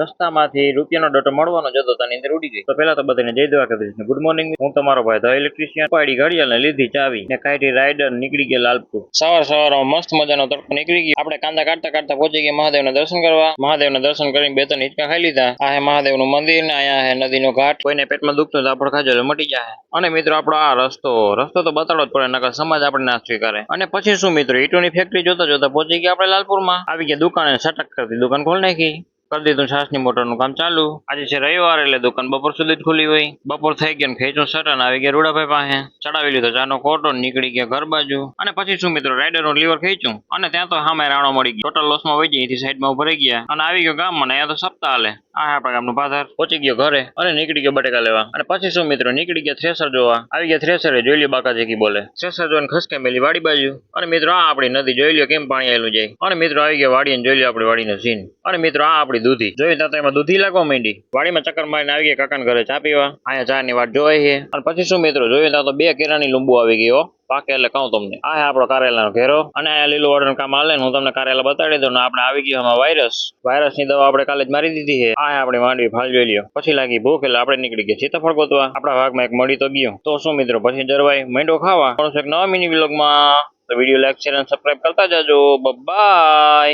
રસ્તામાંથી રૂપિયાનો ડોટો મળવાનો જતો તેની અંદર ઉડી ગઈ. તો પેલા તો બધાને જય દ્વારકાધીશ ને ગુડ મોર્નિંગ. હું તમારો ભાઈ ધ ઇલેક્ટ્રિશિયન. પાડી ઘડિયાળને લીધી ચાવી ને કાઢી રાઈડર નીકળી ગયા લાલપુર. સવારમાં મસ્ત મજાનો તડકો નીકળી ગયો. આપણે કાંદા કાઢતા કાઢતા પહોંચી ગયા મહાદેવના દર્શન કરવા. મહાદેવના દર્શન કરીને 2-3 હિંચકા ખાઈ લીધા. આ હે મહાદેવનું મંદિર ને અહીંયા હે નદીનો ઘાટ. કોઈને પેટમાં દુખતું તો આપણે ખાજો એટલે મટી જાય. અને મિત્રો આપણો આ રસ્તો તો બતાડવો જ પડે, નકર સમાજ આપણે ના સ્વીકારે. અને પછી શું મિત્રો, ઈટોની ફેક્ટરી જોતા જોતા પહોંચી ગયા આપણે લાલપુરમાં. આવી ગયા દુકાને, સટક કરતી દુકાન ખોલી નાખી. કરી દીધું છાસની મોટરનું કામ ચાલુ. આજે છે રવિવાર એટલે દુકાન બપોર સુધી જ ખુલી હોય. બપોર થઈ ગયો ને ખેંચું સટન આવી ગયા રૂડાભાઈ પાસે. ચડાવી લીધો ચાનો કોટો, નીકળી ગયા ઘર બાજુ. અને પછી શું મિત્રો, રાઈડરનું લીવર ખેંચ્યું અને ત્યાં તો સામે રાણો મળી ગયો. ટોટલ લોસમાં વહી જાય, સાઈડમાં ઉભા રહી ગયા અને આવી ગયો ગામમાં. અહીંયા તો સપ્તાહ હાલે. આ આપણા ગામનું પાથર. પહોંચી ગયો ઘરે અને નીકળી ગયો બટેકા લેવા. અને પછી શું મિત્રો, નીકળી ગયા થ્રેસર જોવા. આવી ગયા થ્રેસરે, જોઈ લ્યો બાકાજી બોલે. થ્રેસર જોઈને ખસકે મેલી વાડી બાજુ. અને મિત્રો આ આપણી નદી, જોઈ લ્યો કેમ પાણી આવેલું જાય. અને મિત્રો આવી ગયા વાડી, જોઈ લ્યો આપણી વાડીનો સીન. અને મિત્રો આ આપણી દૂધી જોઈ ત્યાં તો એમાં દૂધી લાગવા માંડી. વાડીમાં ચક્કર મારીને આવી ગયા કાકાના ઘરે ચા પીવા. અહીંયા ચા ની વાત જોઈ છે. અને પછી શું મિત્રો, જોયું ત્યાં તો 2 કેરાની લીંબુ આવી ગયો પાકે એટલે કહું તમને. આ આપણો કારેલાનો ઘેરો અને આ લીલું વાળાનું કામ હાલે. હું તમને કારેલા બતાડી દઉં. આપણે આવી ગયો એમાં વાયરસ ની દવા આપણે કાલે જ મારી દીધી છે. આ આપણી માંડવી ફાલ જોઈ લ્યો. પછી લાગી ભૂખ એટલે આપણે નીકળી ગયા સીતાફળ ગોતવા. આપણા ભાગમાં એક મળી તો ગયો. તો શું મિત્રો, પછી જરવાઈ માંડો ખાવા. નવા મિની વ્લોગમાં. તો વિડીયો લાઈક શેર અને સબસ્ક્રાઇબ કરતા જાજો. બાય.